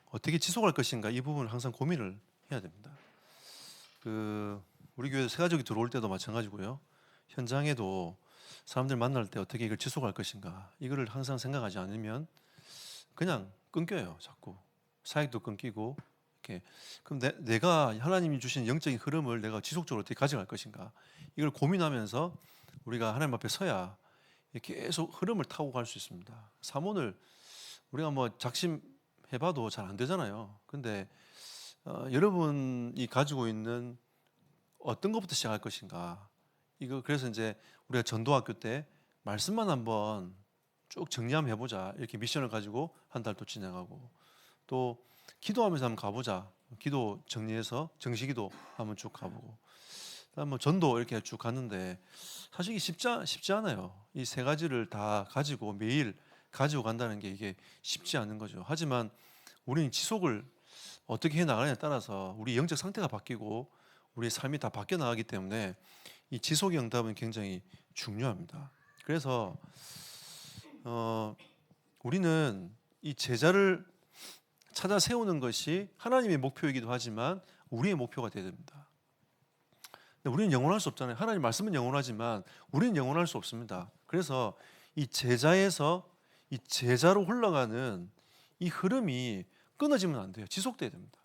어떻게 지속할 것인가 이 부분을 항상 고민을 해야 됩니다. 우리 교회 새 가족이 들어올 때도 마찬가지고요. 현장에도 사람들 만날 때 어떻게 이걸 지속할 것인가 이거를 항상 생각하지 않으면 그냥 끊겨요. 자꾸 사역도 끊기고 이렇게. 그럼 내가 하나님이 주신 영적인 흐름을 내가 지속적으로 어떻게 가져갈 것인가 이걸 고민하면서 우리가 하나님 앞에 서야 계속 흐름을 타고 갈 수 있습니다. 사모를 우리가 뭐 작심해봐도 잘 안 되잖아요. 근데 여러분이 가지고 있는 어떤 것부터 시작할 것인가 이거. 그래서 이제 우리가 전도학교 때 말씀만 한번 쭉 정리 한번 해보자 이렇게 미션을 가지고 한 달 또 진행하고, 또 기도하면서 한번 가보자, 기도 정리해서 정시기도 한번 쭉 가보고, 그다음 뭐 전도 이렇게 쭉 갔는데 사실 이게 쉽지 않아요. 이 세 가지를 다 가지고 매일 가지고 간다는 게 이게 쉽지 않은 거죠. 하지만 우리는 지속을 어떻게 해 나가느냐에 따라서 우리 영적 상태가 바뀌고 우리의 삶이 다 바뀌어 나가기 때문에 이 지속의 응답은 굉장히 중요합니다. 그래서 우리는 이 제자를 찾아 세우는 것이 하나님의 목표이기도 하지만 우리의 목표가 되어야 됩니다. 근데 우리는 영원할 수 없잖아요. 하나님 말씀은 영원하지만 우리는 영원할 수 없습니다. 그래서 이 제자에서 이 제자로 흘러가는 이 흐름이 끊어지면 안 돼요. 지속돼야 됩니다.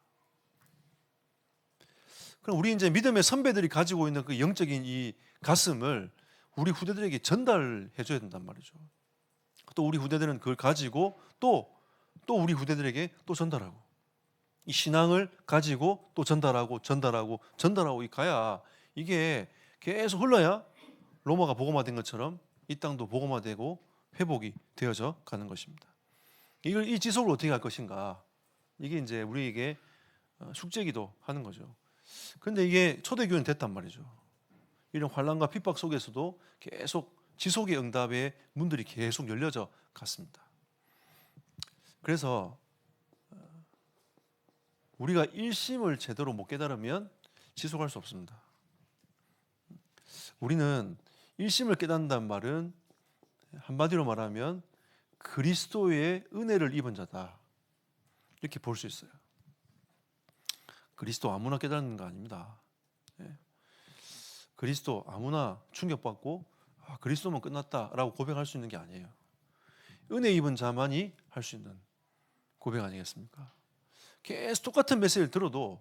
그럼 우리 이제 믿음의 선배들이 가지고 있는 그 영적인 이 가슴을 우리 후대들에게 전달해 줘야 된단 말이죠. 또 우리 후대들은 그걸 가지고 또 우리 후대들에게 또 전달하고, 이 신앙을 가지고 또 전달하고 이 가야 이게 계속 흘러야 로마가 복음화된 것처럼 이 땅도 복음화되고 회복이 되어져 가는 것입니다. 이 지속을 어떻게 할 것인가, 이게 이제 우리에게 숙제기도 하는 거죠. 근데 이게 초대교회는 됐단 말이죠. 이런 환난과 핍박 속에서도 계속 지속의 응답의 문들이 계속 열려져 갔습니다. 그래서 우리가 일심을 제대로 못 깨달으면 지속할 수 없습니다. 우리는 일심을 깨닫는다는 말은 한마디로 말하면 그리스도의 은혜를 입은 자다, 이렇게 볼 수 있어요. 그리스도 아무나 깨닫는 거 아닙니다. 그리스도 아무나 충격받고 그리스도만 끝났다라고 고백할 수 있는 게 아니에요. 은혜 입은 자만이 할 수 있는 고백 아니겠습니까? 계속 똑같은 메시지를 들어도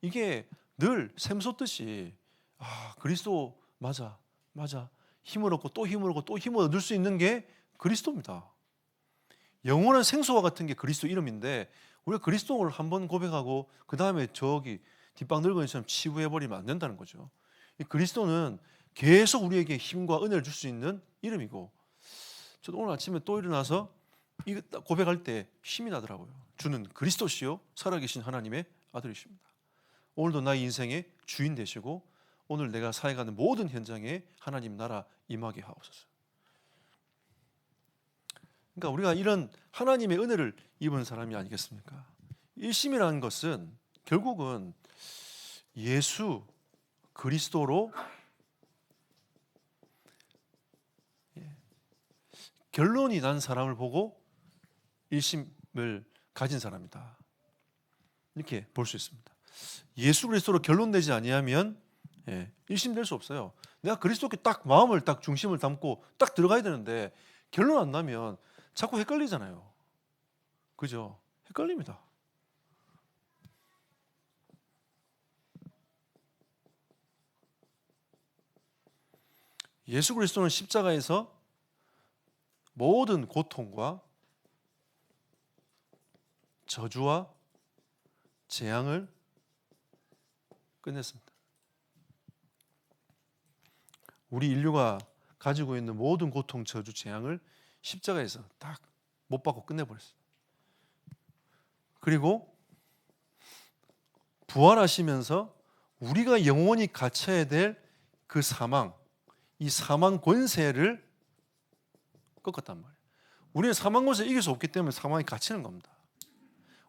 이게 늘 샘솟듯이 그리스도 맞아 힘을 얻고 또 힘을 얻고 또 힘을 얻을 수 있는 게 그리스도입니다. 영원한 생수와 같은 게 그리스도 이름인데 우리가 그리스도를 한번 고백하고 그 다음에 저기 뒷방 늙은이처럼 치부해버리면 안 된다는 거죠. 이 그리스도는 계속 우리에게 힘과 은혜를 줄 수 있는 이름이고, 저도 오늘 아침에 또 일어나서 이거 고백할 때 힘이 나더라고요. 주는 그리스도시요 살아계신 하나님의 아들이십니다. 오늘도 나의 인생의 주인 되시고 오늘 내가 사역하는 모든 현장에 하나님 나라 임하게 하옵소서. 그러니까 우리가 이런 하나님의 은혜를 입은 사람이 아니겠습니까? 일심이라는 것은 결국은 예수 그리스도로 결론이 난 사람을 보고 일심을 가진 사람이다, 이렇게 볼 수 있습니다. 예수 그리스도로 결론되지 아니하면 일심될 수 없어요. 내가 그리스도께 딱 마음을 딱 중심을 담고 딱 들어가야 되는데 결론 안 나면 자꾸 헷갈리잖아요. 그죠? 헷갈립니다. 예수 그리스도는 십자가에서 모든 고통과 저주와 재앙을 끝냈습니다. 우리 인류가 가지고 있는 모든 고통, 저주, 재앙을 십자가에서 딱 못 받고 끝내버렸어요. 그리고 부활하시면서 우리가 영원히 갇혀야 될 그 사망, 이 사망 권세를 꺾었단 말이에요. 우리는 사망 권세를 이길 수 없기 때문에 사망에 갇히는 겁니다.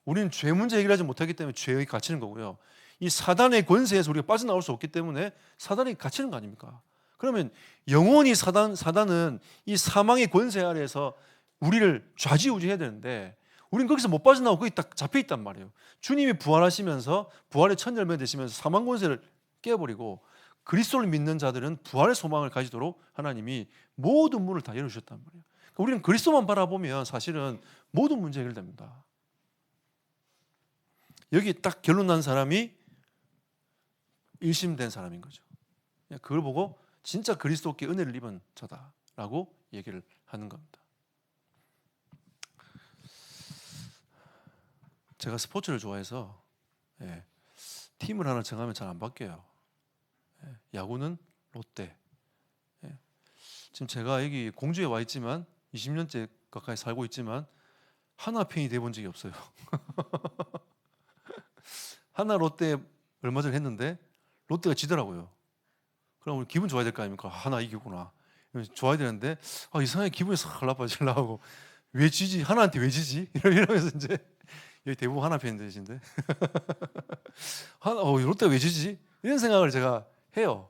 우리는 죄 문제 해결하지 못하기 때문에 죄에 갇히는 거고요. 이 사단의 권세에서 우리가 빠져나올 수 없기 때문에 사단에 갇히는 거 아닙니까? 그러면 영원히 사단은 이 사망의 권세 아래에서 우리를 좌지우지해야 되는데 우린 거기서 못 빠져나오고 거기 딱 잡혀 있단 말이에요. 주님이 부활하시면서 부활의 첫 열매 되시면서 사망 권세를 깨버리고 그리스도를 믿는 자들은 부활의 소망을 가지도록 하나님이 모든 문을 다 열어주셨단 말이에요. 그러니까 우리는 그리스도만 바라보면 사실은 모든 문제 해결됩니다. 여기 딱 결론 난 사람이 일심된 사람인 거죠. 그걸 보고 진짜 그리스도께 은혜를 입은 자다라고 얘기를 하는 겁니다. 제가 스포츠를 좋아해서 팀을 하나 정하면 잘 안 바뀌어요. 야구는 롯데. 지금 제가 여기 공주에 와 있지만 20년째 가까이 살고 있지만 하나 팬이 돼본 적이 없어요. 하나 롯데 얼마 전에 했는데 롯데가 지더라고요. 그럼 우리 기분 좋아야 될 거 아닙니까? 하나 이기구나. 좋아야 되는데 이상하게 기분이 싹 나빠지려고 왜 지지? 하나한테 왜 지지? 이러면서 이제 여기 대부분 하나 팬들이신데 롯데가 왜 지지? 이런 생각을 제가 해요.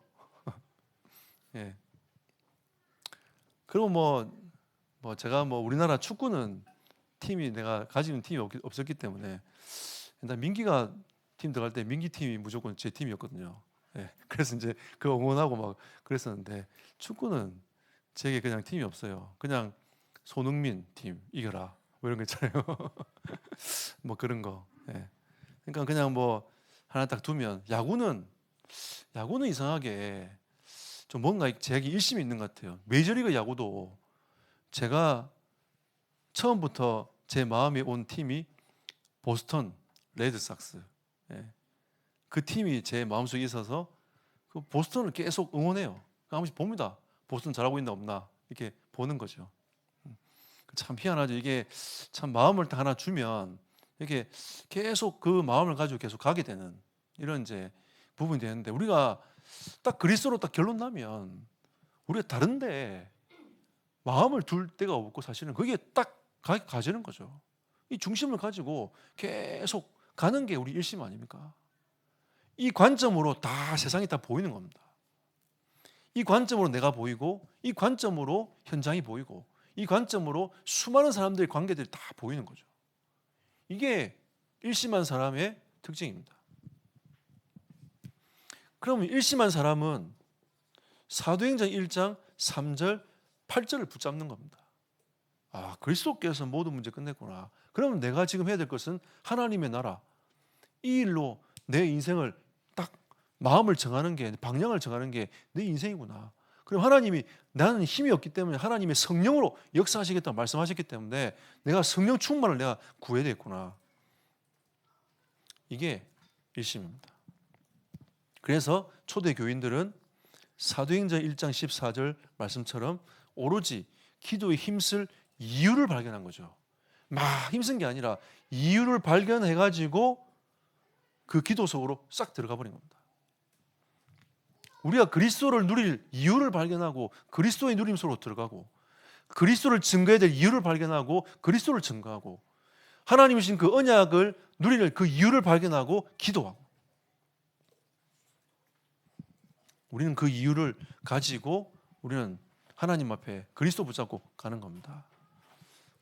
예. 그리고 제가 우리나라 축구는 팀이 내가 가지는 팀이 없었기 때문에 일단 민기가 팀 들어갈 때 민기 팀이 무조건 제 팀이었거든요. 그래서 이제 그 응원하고 막 그랬었는데 축구는 제게 그냥 팀이 없어요. 그냥 손흥민 팀 이겨라 뭐 이런 거 있잖아요. 뭐 그런 거. 그러니까 그냥 하나 딱 두면 야구는 이상하게 좀 뭔가 제게 일심이 있는 것 같아요. 메이저리그 야구도 제가 처음부터 제 마음에 온 팀이 보스턴 레드삭스. 그 팀이 제 마음속에 있어서 그 보스턴을 계속 응원해요. 한 번씩 봅니다. 보스턴 잘하고 있나 없나 이렇게 보는 거죠. 참 희한하죠. 이게 참 마음을 딱 하나 주면 이렇게 계속 그 마음을 가지고 계속 가게 되는 이런 이제 부분이 되는데 우리가 딱 그리스도로 딱 결론 나면 우리가 다른데 마음을 둘 데가 없고 사실은 그게 딱 가지는 거죠. 이 중심을 가지고 계속 가는 게 우리 일심 아닙니까? 이 관점으로 다 세상이 다 보이는 겁니다. 이 관점으로 내가 보이고 이 관점으로 현장이 보이고 이 관점으로 수많은 사람들의 관계들이 다 보이는 거죠. 이게 일심한 사람의 특징입니다. 그러면 일심한 사람은 사도행전 1장 3절 8절을 붙잡는 겁니다. 그리스도께서 모든 문제 끝냈구나. 그러면 내가 지금 해야 될 것은 하나님의 나라 이 일로 내 인생을 딱 마음을 정하는 게 방향을 정하는 게 내 인생이구나. 그럼 하나님이 나는 힘이 없기 때문에 하나님의 성령으로 역사하시겠다고 말씀하셨기 때문에 내가 성령 충만을 내가 구해야 되겠구나. 이게 일심입니다. 그래서 초대 교인들은 사도행전 1장 14절 말씀처럼 오로지 기도에 힘쓸 이유를 발견한 거죠. 막 힘쓴 게 아니라 이유를 발견해가지고 그 기도 속으로 싹 들어가 버린 겁니다. 우리가 그리스도를 누릴 이유를 발견하고 그리스도의 누림 속으로 들어가고 그리스도를 증거해야 될 이유를 발견하고 그리스도를 증거하고 하나님이 주신 그 언약을 누릴 그 이유를 발견하고 기도하고 우리는 그 이유를 가지고 우리는 하나님 앞에 그리스도 붙잡고 가는 겁니다.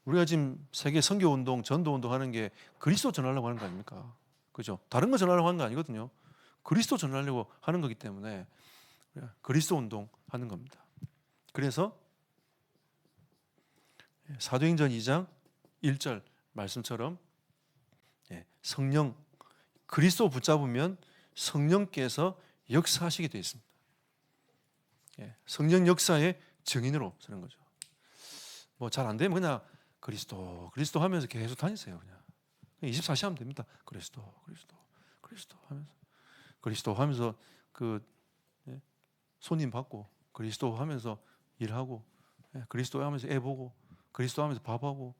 우리가 지금 세계 선교운동, 전도운동 하는 게 그리스도 전하려고 하는 거 아닙니까? 그죠? 다른 거 전하려고 하는 거 아니거든요. 그리스도 전하려고 하는 거기 때문에 그리스도 운동 하는 겁니다. 그래서 사도행전 2장 1절 말씀처럼 성령, 그리스도 붙잡으면 성령께서 역사하시게 되어 있습니다. 성령 역사의 증인으로 서는 거죠. 잘 안 되면 그냥 그리스도 하면서 계속 다니세요. 그냥 24시 하면 됩니다. 그리스도 하면서 그 손님 받고 그리스도 하면서 일하고 그리스도 하면서 애 보고 그리스도 하면서 밥하고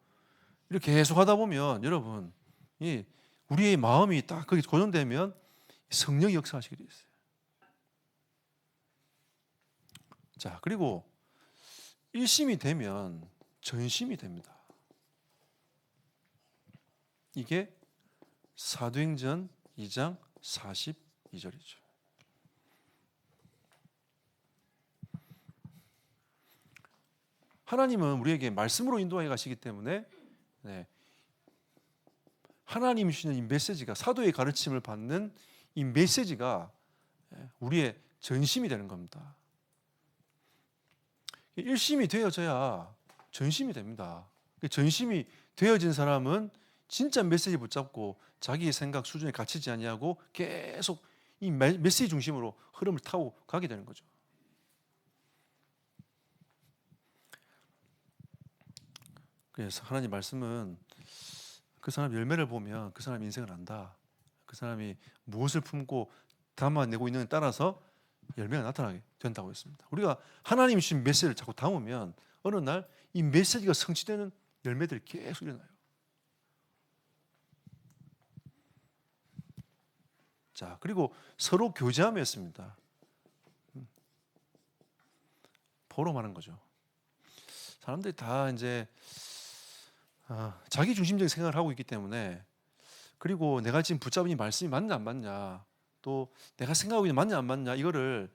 이렇게 계속 하다 보면 여러분 우리의 마음이 딱 거기 고정되면 성령이 역사하시게 되어 있어요. 자, 그리고 일심이 되면 전심이 됩니다. 이게 사도행전 2장 42절이죠. 하나님은 우리에게 말씀으로 인도해 가시기 때문에 하나님이 주시는 이 메시지가, 사도의 가르침을 받는 이 메시지가 우리의 전심이 되는 겁니다. 일심이 되어져야 전심이 됩니다. 전심이 되어진 사람은 진짜 메시지 붙잡고 자기의 생각 수준에 갇히지 아니하고 계속 이 메시지 중심으로 흐름을 타고 가게 되는 거죠. 그래서 하나님 말씀은 그 사람 열매를 보면 그 사람 인생을 안다. 그 사람이 무엇을 품고 담아내고 있는지에 따라서 열매가 나타나게 된다고 했습니다. 우리가 하나님이 주신 메시지를 자꾸 담으면 어느 날 이 메시지가 성취되는 열매들이 계속 일어나요. 자, 그리고 서로 교제함이 있습니다. 포럼하는 거죠. 사람들이 다 이제 자기 중심적인 생각을 하고 있기 때문에, 그리고 내가 지금 붙잡은 이 말씀이 맞냐 안 맞냐, 또 내가 생각하고 있는 맞냐 안 맞냐, 이거를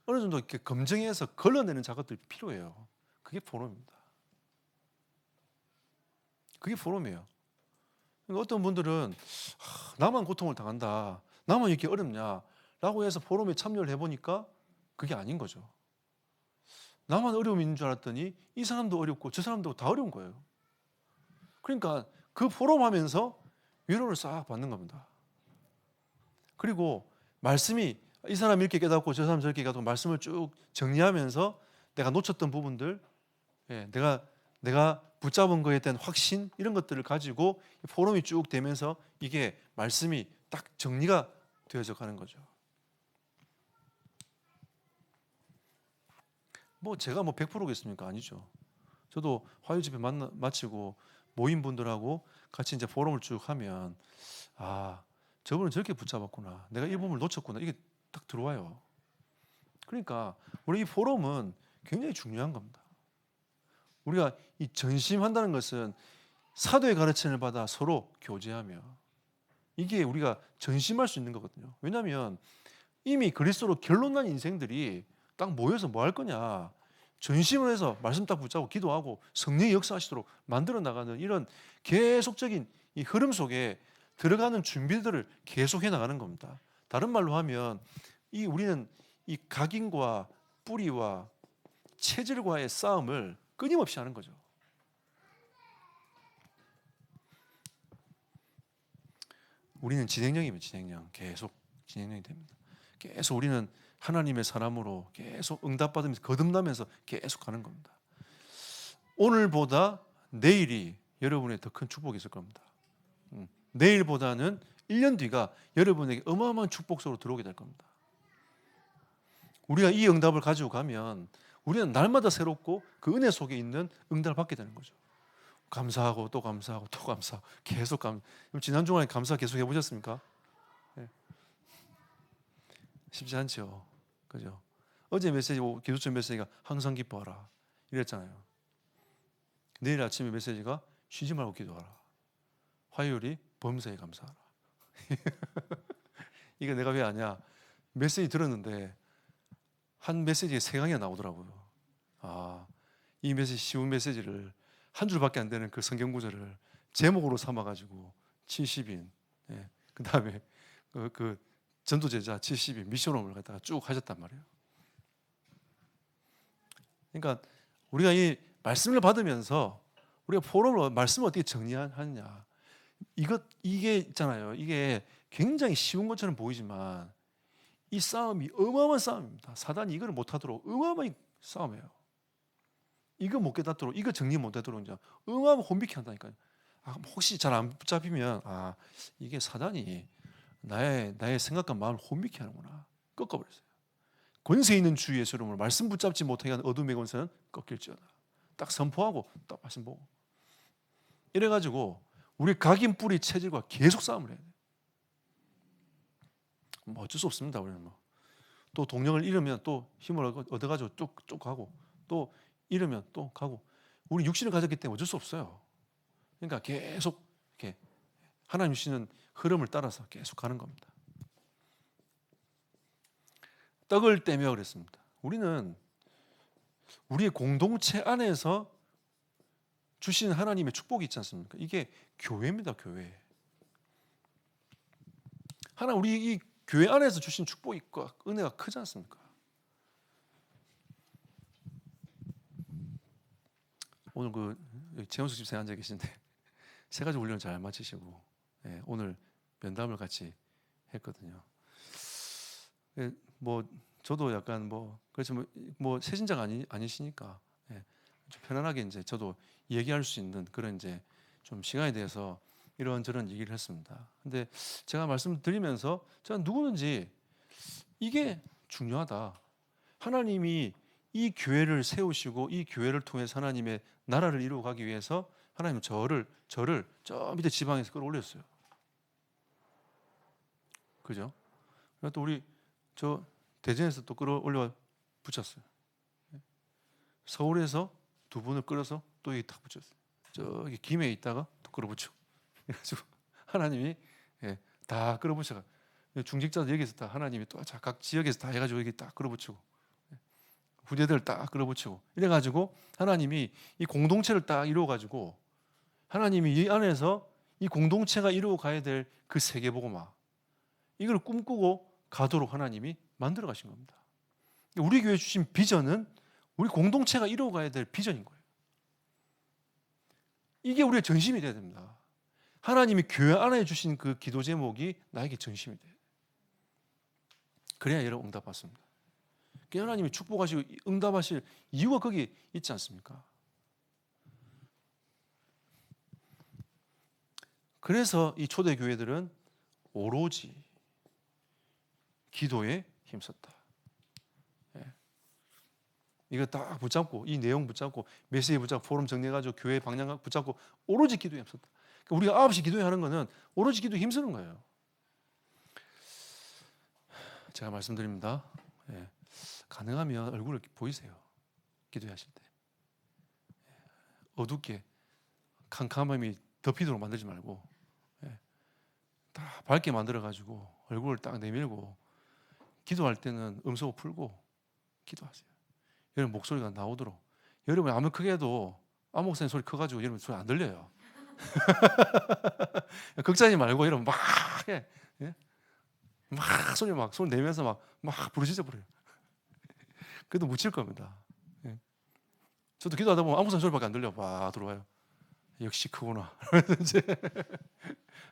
어느 정도 이렇게 검증해서 걸러내는 작업들이 필요해요. 그게 포럼입니다. 그게 포럼이에요. 그러니까 어떤 분들은 나만 고통을 당한다, 나만 이렇게 어렵냐라고 해서 포럼에 참여를 해보니까 그게 아닌 거죠. 나만 어려움이 있는 줄 알았더니 이 사람도 어렵고 저 사람도 다 어려운 거예요. 그러니까 그 포럼하면서 위로를 싹 받는 겁니다. 그리고 말씀이 이 사람이 이렇게 깨닫고 저 사람 저렇게 깨닫고 말씀을 쭉 정리하면서 내가 놓쳤던 부분들, 내가 붙잡은 거에 대한 확신, 이런 것들을 가지고 포럼이 쭉 되면서 이게 말씀이 딱 정리가 되어져 가는 거죠. 제가 100%겠습니까? 아니죠. 저도 화요 집회 마치고 모인 분들하고 같이 이제 포럼을 쭉 하면, 저분은 저렇게 붙잡았구나, 내가 이 부분을 놓쳤구나, 이게 딱 들어와요. 그러니까 우리 이 포럼은 굉장히 중요한 겁니다. 우리가 이 전심한다는 것은 사도의 가르침을 받아 서로 교제하며, 이게 우리가 전심할 수 있는 거거든요. 왜냐하면 이미 그리스도로 결론난 인생들이 딱 모여서 뭐 할 거냐, 전심을 해서 말씀 딱 붙잡고 기도하고 성령이 역사하시도록 만들어 나가는 이런 계속적인 이 흐름 속에 들어가는 준비들을 계속해 나가는 겁니다. 다른 말로 하면 우리는 이 각인과 뿌리와 체질과의 싸움을 끊임없이 하는 거죠. 우리는 진행령이면 진행령, 계속 진행령이 됩니다. 계속 우리는 하나님의 사람으로 계속 응답받으면서 거듭나면서 계속 가는 겁니다. 오늘보다 내일이 여러분의 더 큰 축복이 있을 겁니다. 내일보다는 1년 뒤가 여러분에게 어마어마한 축복 속으로 들어오게 될 겁니다. 우리가 이 응답을 가지고 가면 우리는 날마다 새롭고 그 은혜 속에 있는 응답을 받게 되는 거죠. 감사하고 또 감사하고 또 감사하고 계속 지난 주간에 감사 계속 해보셨습니까? 네. 쉽지 않죠. 그죠? 어제 메시지, 기도처 메시지가 항상 기뻐하라 이랬잖아요. 내일 아침에 메시지가 쉬지 말고 기도하라. 화요일이 범사에 감사하라. 이거 내가 왜 아냐? 메시지 들었는데 한 메시지에 3강이 나오더라고요. 이 메시지, 쉬운 메시지를 한 줄밖에 안 되는 그 성경 구절을 제목으로 삼아가지고 70인, 그 다음에 그 전도제자 70인 미션홈을 갖다가 쭉 하셨단 말이에요. 그러니까 우리가 이 말씀을 받으면서 우리가 포럼으로 말씀을 어떻게 정리하느냐, 이게 있잖아요. 이게 굉장히 쉬운 것처럼 보이지만 이 싸움이 어마어마한 싸움입니다. 사단이 이걸 못하도록 어마어마한 싸움이에요. 이거 못 깨닫도록, 이거 정리 못하도록 이제 어마어마한 혼비케 한다니까요. 혹시 잘 안 붙잡히면 이게 사단이 나의 생각과 마음을 혼미케 하는구나, 꺾어버렸어요. 권세 있는 주 예수 이름으로 말씀 붙잡지 못하게 하는 어둠의 권세는 꺾일지어다. 딱 선포하고 딱 말씀 보고, 이래가지고 우리 각인 뿌리 체질과 계속 싸움을 해야 돼요. 어쩔 수 없습니다. 우리는 또 동력을 잃으면 또 힘을 얻어가지고 쭉 가고, 또 잃으면 또 가고, 우리 육신을 가졌기 때문에 어쩔 수 없어요. 그러니까 계속 이렇게 하나님 주시는 흐름을 따라서 계속 가는 겁니다. 떡을 떼며 그랬습니다. 우리는 우리의 공동체 안에서 주신 하나님의 축복이 있지 않습니까? 이게 교회입니다. 교회. 하나 우리 이 교회 안에서 주신 축복이 은혜가 크지 않습니까? 오늘 재원숙 집사님 앉아 계신데 세 가지 훈련을 잘 마치시고 오늘 면담을 같이 했거든요. 뭐 저도 약간 그렇지만 세신자가 아니시니까 좀 편안하게 이제 저도 얘기할 수 있는 그런 이제 좀 시간에 대해서 이런저런 얘기를 했습니다. 근데 제가 말씀드리면서 제가 누구든지 이게 중요하다. 하나님이 이 교회를 세우시고 이 교회를 통해서 하나님의 나라를 이루어가기 위해서 하나님은 저를 저 밑에 지방에서 끌어올렸어요. 그죠? 또 우리 저 대전에서 또 끌어올려 붙였어요. 서울에서 두 분을 끌어서 또 여기 딱 붙였어요. 저기 김해에 있다가 또 끌어붙이고 그래가지고 하나님이 다 끌어붙여가 중직자들 여기서 다 하나님이 또 각 지역에서 다 해가지고 여기 딱 끌어붙이고 후대들 딱 끌어붙이고 이래가지고 하나님이 이 공동체를 딱 이루어가지고 하나님이 이 안에서 이 공동체가 이루어가야 될 그 세계복음화 이걸 꿈꾸고 가도록 하나님이 만들어 가신 겁니다. 우리 교회 주신 비전은 우리 공동체가 이루어가야 될 비전인 거예요. 이게 우리의 전심이 돼야 됩니다. 하나님이 교회 안에 주신 그 기도 제목이 나에게 전심이 돼요. 그래야 여러분 응답받습니다. 하나님이 축복하시고 응답하실 이유가 거기 있지 않습니까? 그래서 이 초대 교회들은 오로지 기도에 힘썼다. 이거 딱 붙잡고 이 내용 붙잡고 메시지 붙잡고 포럼 정리해가지고 교회 방향 붙잡고 오로지 기도에 힘썼다. 그러니까 우리가 9시 기도회 하는 거는 오로지 기도에 힘쓰는 거예요. 제가 말씀드립니다. 가능하면 얼굴을 보이세요. 기도하실 때. 어둡게 캄캄함이 덮이도록 만들지 말고 다 밝게 만들어가지고 얼굴을 딱 내밀고 기도할 때는 음소거 풀고 기도하세요. 여러분 목소리가 나오도록. 여러분 아무 크게 해도 안 목사님 소리 커가지고 여러분 소리 안 들려요. 걱정하지 말고 여러분 막 해. 막 소리 내면서 막 부르짖어 버려요. 그래도 묻힐 겁니다. 저도 기도하다 보면 아무 소리밖에 안 들려. 막 들어와요. 역시 크구나. 이제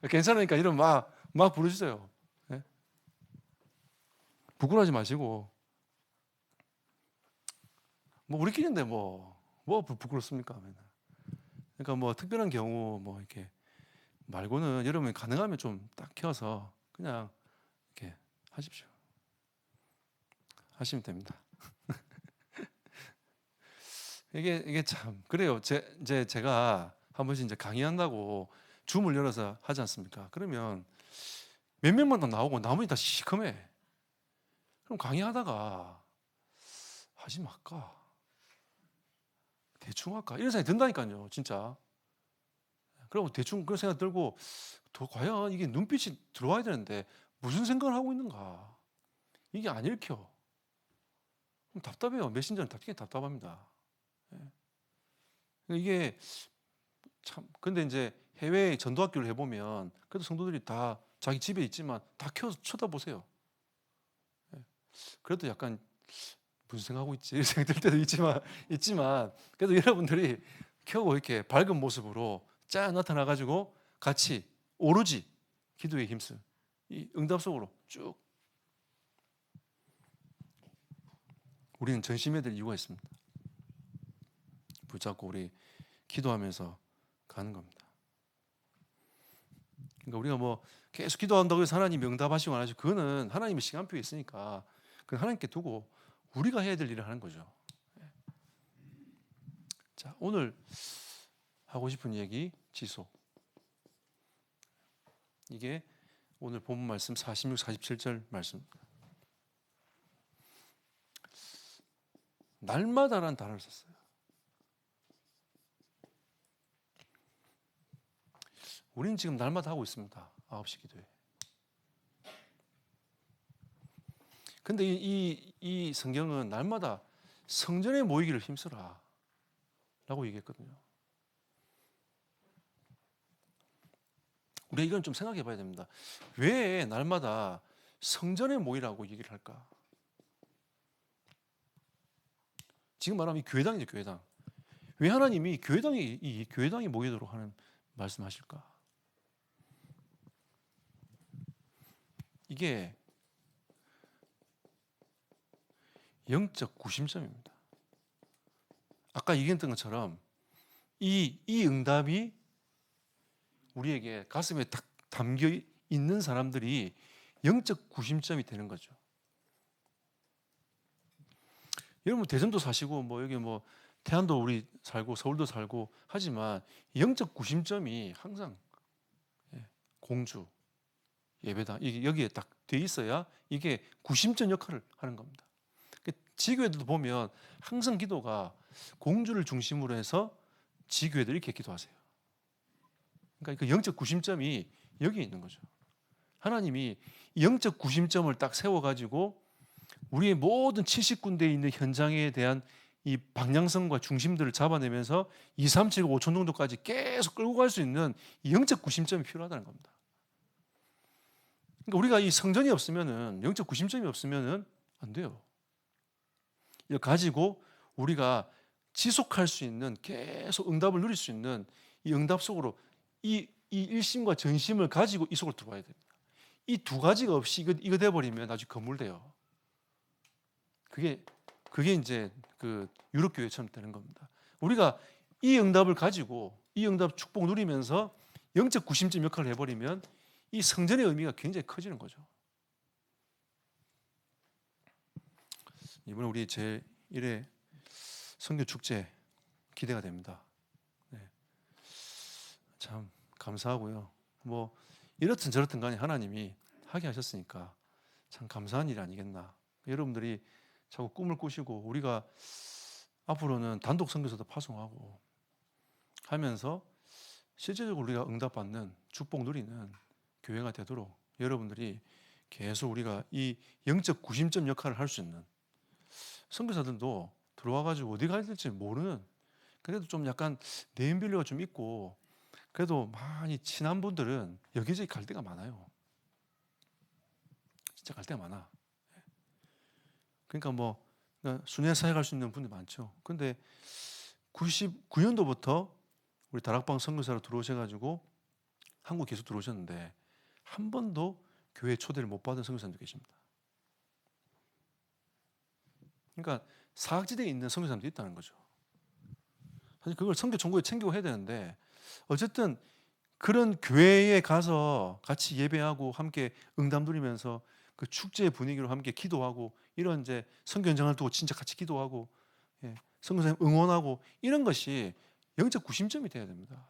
괜찮으니까 이런 막 부르짖어요. 부끄러워하지 마시고 우리끼리인데 뭐 부끄럽습니까? 그러니까 특별한 경우 이렇게 말고는 여러분이 가능하면 좀 딱 켜서 그냥 이렇게 하십시오. 하시면 됩니다. 이게 참 그래요. 제가 한 번씩 이제 강의한다고 줌을 열어서 하지 않습니까? 그러면 몇 명만 더 나오고 나머지 다 시커매. 그럼 강의하다가 하지 말까? 대충 할까? 이런 생각이 든다니까요, 진짜. 그리고 대충 그런 생각 들고 과연 이게 눈빛이 들어와야 되는데 무슨 생각을 하고 있는가? 이게 안 읽혀. 그럼 답답해요. 메신저는 되게 답답합니다. 이게 참 근데 이제 해외 전도학교를 해보면 그래도 성도들이 다 자기 집에 있지만 다 켜서 쳐다보세요. 그래도 약간 무슨 생각하고 있지 이런 생각 들 때도 있지만 그래도 여러분들이 켜고 이렇게 밝은 모습으로 쫙 나타나가지고 같이 오로지 기도에 힘쓸 이 응답 속으로 쭉 우리는 전심해야 될 이유가 있습니다. 붙잡고 우리 기도하면서 가는 겁니다. 그러니까 우리가 계속 기도한다고 해서 하나님이 응답하시고 안 하시고 그거는 하나님의 시간표에 있으니까 그건 하나님께 두고 우리가 해야 될 일을 하는 거죠. 자, 오늘 하고 싶은 얘기 지속. 이게 오늘 본문 말씀 46, 47절 말씀입니다. 날마다라는 단어를 썼어요. 우리는 지금 날마다 하고 있습니다. 9시 기도회. 근데 이 성경은 날마다 성전에 모이기를 힘써라 라고 얘기했거든요. 우리가 이건 좀 생각해 봐야 됩니다. 왜 날마다 성전에 모이라고 얘기를 할까? 지금 말하면 이 교회당이죠, 교회당. 왜 하나님이 이 교회당이 모이도록 하는 말씀하실까? 이게 영적 구심점입니다. 아까 얘기했던 것처럼 이 응답이 우리에게 가슴에 딱 담겨 있는 사람들이 영적 구심점이 되는 거죠. 여러분 대전도 사시고 뭐 여기 뭐 태안도 우리 살고 서울도 살고 하지만 영적 구심점이 항상 공주, 예배당 이게 여기에 딱 돼 있어야 이게 구심점 역할을 하는 겁니다. 지교회들도 보면 항상 기도가 공주를 중심으로 해서 지교회들이 이렇게 기도하세요. 그러니까 그 영적 구심점이 여기 있는 거죠. 하나님이 영적 구심점을 딱 세워가지고 우리의 모든 70군데에 있는 현장에 대한 이 방향성과 중심들을 잡아내면서 2, 3, 7, 5천 정도까지 계속 끌고 갈 수 있는 이 영적 구심점이 필요하다는 겁니다. 그러니까 우리가 이 성전이 없으면은 영적 구심점이 없으면은 안 돼요. 이걸 가지고 우리가 지속할 수 있는 계속 응답을 누릴 수 있는 이 응답 속으로 이 일심과 전심을 가지고 이 속으로 들어와야 됩니다. 이 두 가지가 없이 이거 돼버리면 나중에 거물돼요. 그게 이제 그 유럽 교회처럼 되는 겁니다. 우리가 이 응답을 가지고 이 응답 축복 누리면서 영적 구심점 역할을 해버리면 이 성전의 의미가 굉장히 커지는 거죠. 이번에 우리 제1회 선교 축제 기대가 됩니다. 네. 참 감사하고요. 뭐 이렇든 저렇든 간에 하나님이 하게 하셨으니까 참 감사한 일 아니겠나. 여러분들이 자꾸 꿈을 꾸시고 우리가 앞으로는 단독 선교사도 파송하고 하면서 실제적으로 우리가 응답받는 축복 누리는 교회가 되도록 여러분들이 계속 우리가 이 영적 구심점 역할을 할 수 있는 선교사들도 들어와가지고 어디 가야 될지 모르는 그래도 좀 약간 네임밸류가 좀 있고 그래도 많이 친한 분들은 여기저기 갈 데가 많아요. 진짜 갈 데가 많아. 그러니까 뭐 순회 사회 갈 수 있는 분들 많죠. 근데 99년도부터 우리 다락방 선교사로 들어오셔가지고 한국 계속 들어오셨는데 한 번도 교회 초대를 못 받은 선교사님도 계십니다. 그러니까 사각지대에 있는 선교사님도 있다는 거죠. 사실 그걸 선교 정보에 챙기고 해야 되는데 어쨌든 그런 교회에 가서 같이 예배하고 함께 응답 누리면서 그 축제의 분위기로 함께 기도하고 이런 이제 선교 현장을 두고 진짜 같이 기도하고 선교사님 응원하고 이런 것이 영적 구심점이 돼야 됩니다.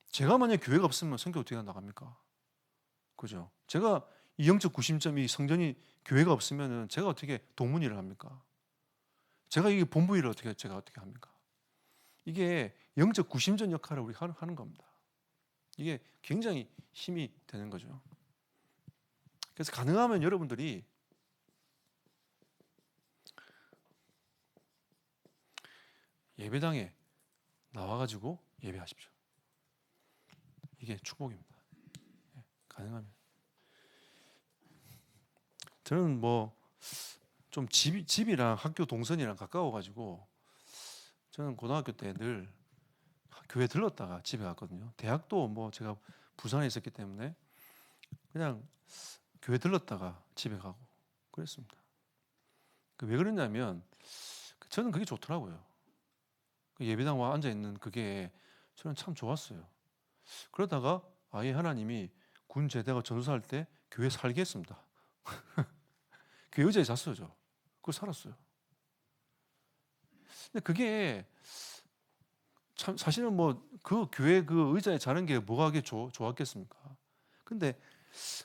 제가 만약 교회가 없으면 선교 어떻게 나갑니까? 그죠? 제가 이 영적 구심점이 성전이 교회가 없으면은 제가 어떻게 동문 일을 합니까? 제가 이 본부 일을 제가 어떻게 합니까? 이게 영적 구심점 역할을 우리 하는 겁니다. 이게 굉장히 힘이 되는 거죠. 그래서 가능하면 여러분들이 예배당에 나와가지고 예배하십시오. 이게 축복입니다. 가능하면. 저는 뭐 좀 집이랑 학교 동선이랑 가까워가지고 저는 고등학교 때 늘 교회 들렀다가 집에 갔거든요. 대학도 뭐 제가 부산에 있었기 때문에 그냥 교회 들렀다가 집에 가고 그랬습니다. 왜 그랬냐면 저는 그게 좋더라고요. 그 예배당 와 앉아 있는 그게 저는 참 좋았어요. 그러다가 아예 하나님이 군 제대하고 전도사할 때 교회 살게 했습니다. 교회 의자에 잤어요, 저. 그걸 살았어요. 근데 그게 참 사실은 뭐 그 교회 그 의자에 자는 게 뭐가 그게 좋았겠습니까? 근데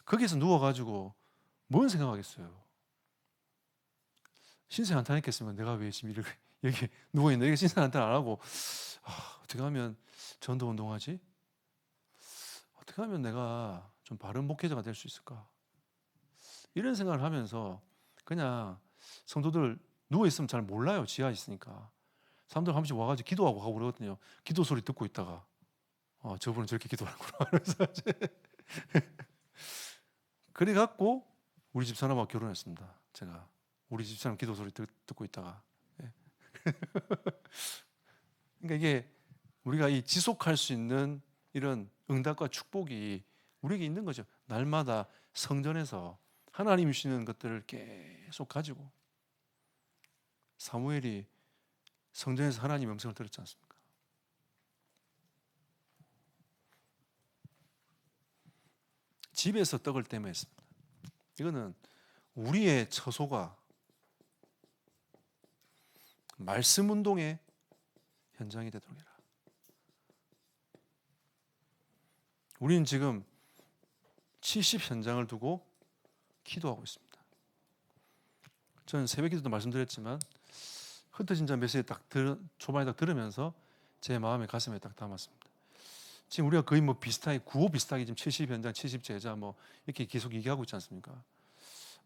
거기서 누워가지고 뭔 생각하겠어요? 신세 한탄했겠으면 내가 왜 지금 이렇게 여기 누워있는데 이게 신세 한탄 안 하고 어떻게 하면 전도 운동하지? 어떻게 하면 내가 좀 바른 목회자가 될 수 있을까? 이런 생각을 하면서 그냥 성도들 누워있으면 잘 몰라요. 지하에 있으니까. 사람들 한 번씩 와가지고 기도하고 가고 그러거든요. 기도 소리 듣고 있다가 저분은 저렇게 기도하는구나. 그래서 그래갖고 우리 집사람하고 결혼했습니다. 제가 우리 집사람 기도 소리 듣고 있다가. 예. 그러니까 이게 우리가 이 지속할 수 있는 이런 응답과 축복이 우리에게 있는 거죠. 날마다 성전에서 하나님이 주시는 것들을 계속 가지고. 사무엘이 성전에서 하나님의 음성을 들었지 않습니까? 집에서 떡을 떼며 했습니다. 이거는 우리의 처소가 말씀 운동의 현장이 되도록 해라. 우리는 지금 70 현장을 두고 기도하고 있습니다. 저는 새벽 기도도 말씀드렸지만 흩어진 자 메시지 초반에 딱 들으면서 제 마음에 가슴에 딱 담았습니다. 지금 우리가 거의 뭐 비슷하게 구호 비슷하게 지금 70 현장, 70 제자 뭐 이렇게 계속 얘기하고 있지 않습니까?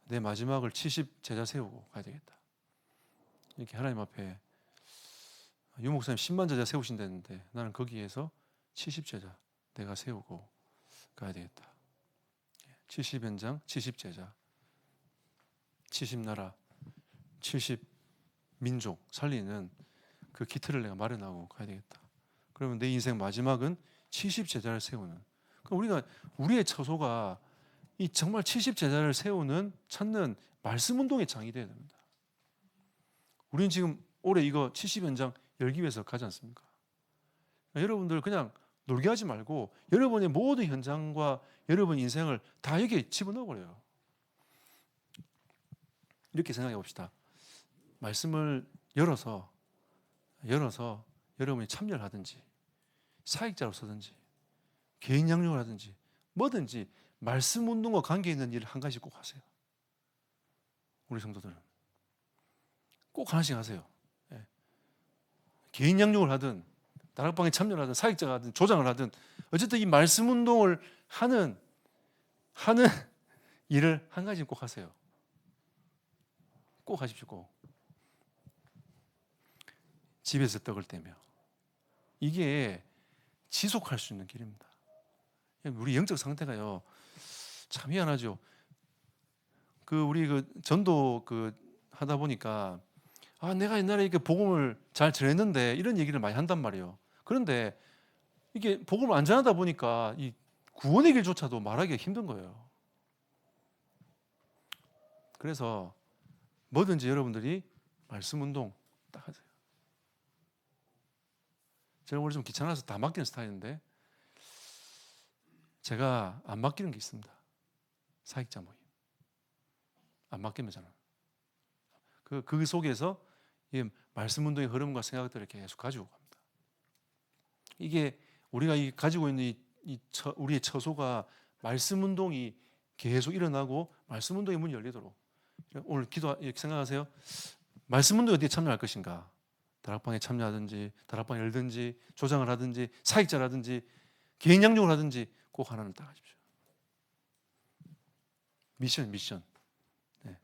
내 마지막을 70 제자 세우고 가야 되겠다. 이렇게 하나님 앞에 유 목사님 10만 제자 세우신다는데 나는 거기에서 70 제자 내가 세우고 가야 되겠다. 70 현장, 70 제자, 70 나라, 70 민족 살리는 그 기틀을 내가 마련하고 가야 되겠다. 그러면 내 인생 마지막은 70 제자를 세우는. 우리가 우리의 처소가 이 정말 70 제자를 세우는 찾는 말씀 운동의 장이 되어야 됩니다. 우리는 지금 올해 이거 70 현장 열기 위해서 가지 않습니까? 여러분들 그냥 놀게 하지 말고 여러분의 모든 현장과 여러분 인생을 다 여기에 집어넣어 버려요. 이렇게 생각해 봅시다. 말씀을 열어서 여러분이 참여를 하든지 사역자로 서든지 개인 양육을 하든지 뭐든지 말씀 운동과 관계 있는 일을 한 가지 꼭 하세요. 우리 성도들은 꼭 하나씩 하세요. 예. 개인 양육을 하든 다락방에 참여를 하든 사역자가 하든 조장을 하든 어쨌든 이 말씀 운동을 하는 일을 한 가지는 꼭 하세요. 꼭 하십시오. 꼭. 집에서 떡을 떼며 이게 지속할 수 있는 길입니다. 우리 영적 상태가요 참 희한하죠. 우리 전도 하다 보니까 내가 옛날에 이렇게 복음을 잘 전했는데 이런 얘기를 많이 한단 말이에요. 그런데 이게 복음을 안 전하다 보니까 이 구원의 길조차도 말하기가 힘든 거예요. 그래서 뭐든지 여러분들이 말씀 운동 딱 하세요. 제가 원래 좀 귀찮아서 다 맡기는 스타일인데 제가 안 맡기는 게 있습니다. 사역자 모임. 안 맡기면 저는 그 속에서 이 말씀 운동의 흐름과 생각들을 계속 가지고 갑니다. 이게 우리가 가지고 있는 우리의 처소가 말씀 운동이 계속 일어나고 말씀 운동의 문이 열리도록 오늘 기도 이렇게 생각하세요. 말씀 운동에 어디에 참여할 것인가? 다락방에 참여하든지 다락방에 열든지 조장을 하든지 사역자라든지 개인 양육을 하든지 꼭 하나는 딱 하십시오. 미션. 네.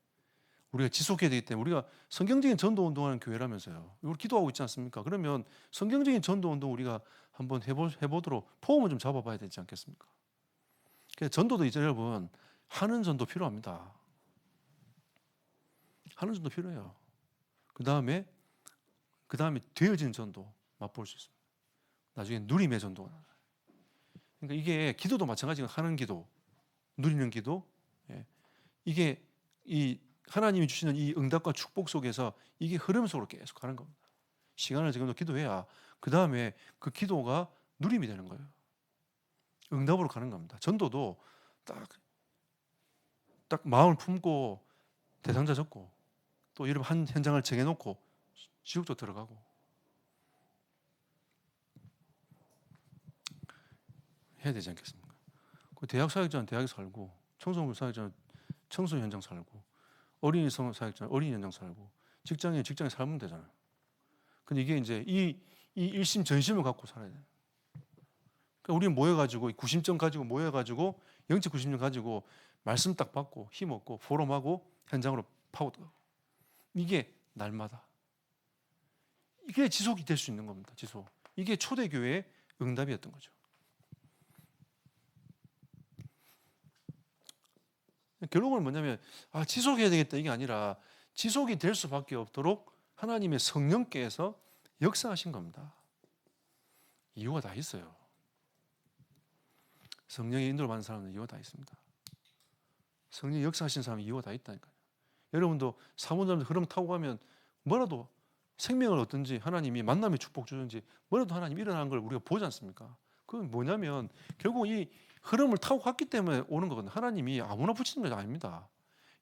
우리가 지속해야 되기 때문에 우리가 성경적인 전도 운동하는 교회라면서요. 우리 기도하고 있지 않습니까? 그러면 성경적인 전도 운동 우리가 한번 해보도록 폼을 좀 잡아봐야 되지 않겠습니까? 그래서 전도도 이제 여러분 하는 전도 필요합니다. 하는 전도 필요해요. 그 다음에 되어진 전도 맛볼 수 있습니다. 나중에 누림의 전도가 나와요. 그러니까 이게 기도도 마찬가지고 하는 기도, 누리는 기도, 이게 이 하나님이 주시는 이 응답과 축복 속에서 이게 흐름 속으로 계속 가는 겁니다. 시간을 지금도 기도해야 그 다음에 그 기도가 누림이 되는 거예요. 응답으로 가는 겁니다. 전도도 딱 마음을 품고 대상자 적고 또 여러분 한 현장을 정해놓고 지옥도 들어가고 해야 되지 않겠습니까? 대학 사역자는 대학에 살고 청소년 사역자는 청소 현장 살고 어린이 사역자는 어린이 현장 살고 직장에 살면 되잖아요. 근데 이게 이제 이 일심 전심을 갖고 살아야 돼요. 그러니까 우리는 모여가지고 구심점 가지고 모여가지고 영적 구심점 가지고 말씀 딱 받고 힘 얻고 포럼하고 현장으로 파고들고 이게 날마다 이게 지속이 될 수 있는 겁니다. 지속. 이게 초대교회의 응답이었던 거죠. 결론은 뭐냐면 지속해야 되겠다 이게 아니라 지속이 될 수밖에 없도록 하나님의 성령께서 역사하신 겁니다. 이유가 다 있어요. 성령의 인도를 받는 사람은 이유가 다 있습니다. 성령이 역사하신 사람은 이유가 다 있다니까요. 여러분도 사모님들 흐름 타고 가면 뭐라도 생명을 얻든지 하나님이 만남의 축복 주든지 뭐라도 하나님이 일어나는 걸 우리가 보지 않습니까? 그건 뭐냐면 결국 이 흐름을 타고 갔기 때문에 오는 거거든요. 하나님이 아무나 붙이는 게 아닙니다.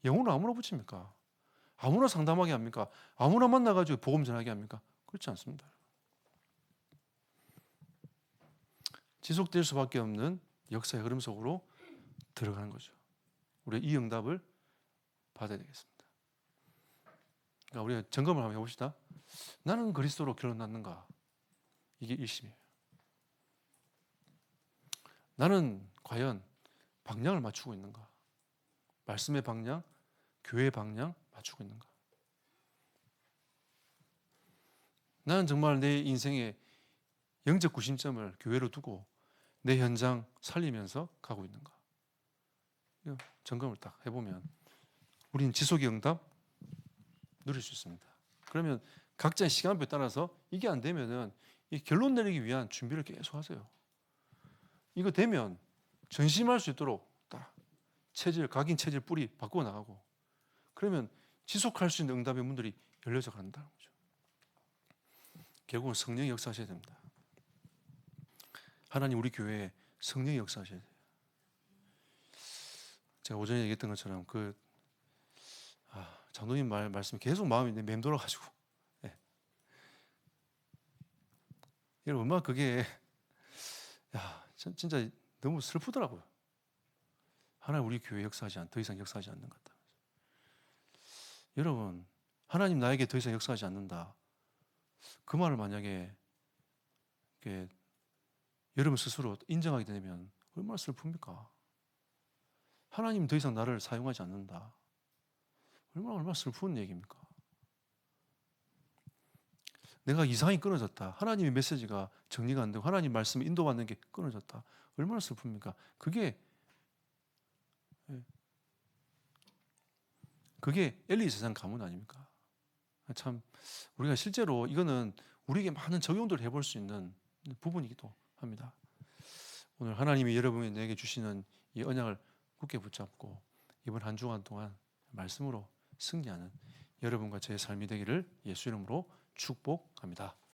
영혼을 아무나 붙입니까? 아무나 상담하게 합니까? 아무나 만나가지고 복음 전하게 합니까? 그렇지 않습니다. 지속될 수밖에 없는 역사의 흐름 속으로 들어가는 거죠. 우리가 이 응답을 받아야 되겠습니다. 그러니까 우리가 점검을 한번 해봅시다. 나는 그리스도로 결론 났는가? 이게 1심이에요. 나는 과연 방향을 맞추고 있는가? 말씀의 방향, 교회의 방향 맞추고 있는가? 나는 정말 내 인생의 영적 구심점을 교회로 두고 내 현장 살리면서 가고 있는가? 이거 점검을 딱 해보면 우리는 지속의 응답 누릴 수 있습니다. 그러면 각자의 시간표에 따라서 이게 안 되면은 이 결론 내리기 위한 준비를 계속 하세요. 이거 되면 전심할 수 있도록 딱 체질, 각인 체질 뿌리 바꾸어 나가고 그러면 지속할 수 있는 응답의 문들이 열려져 간다는 거죠. 결국은 성령이 역사하셔야 됩니다. 하나님 우리 교회에 성령이 역사하셔야 돼요. 제가 오전에 얘기했던 것처럼 장로님 말씀이 계속 마음이 맴돌아가지고 여러분 얼마나 그게 진짜 너무 슬프더라고요. 하나님 우리 교회 더 이상 역사하지 않는 것 같다. 여러분 하나님 나에게 더 이상 역사하지 않는다. 그 말을 만약에 여러분 스스로 인정하게 되면 얼마나 슬픕니까? 하나님 더 이상 나를 사용하지 않는다. 얼마나 슬픈 얘기입니까? 내가 이상이 끊어졌다. 하나님의 메시지가 정리가 안 되고 하나님 말씀에 인도받는 게 끊어졌다. 얼마나 슬픕니까? 그게 엘리 세상 가문 아닙니까? 참 우리가 실제로 이거는 우리에게 많은 적용들을 해볼 수 있는 부분이기도 합니다. 오늘 하나님이 여러분에게 주시는 이 언약을 굳게 붙잡고 이번 한 주간 동안 말씀으로 승리하는 여러분과 제 삶이 되기를 예수 이름으로 축복합니다.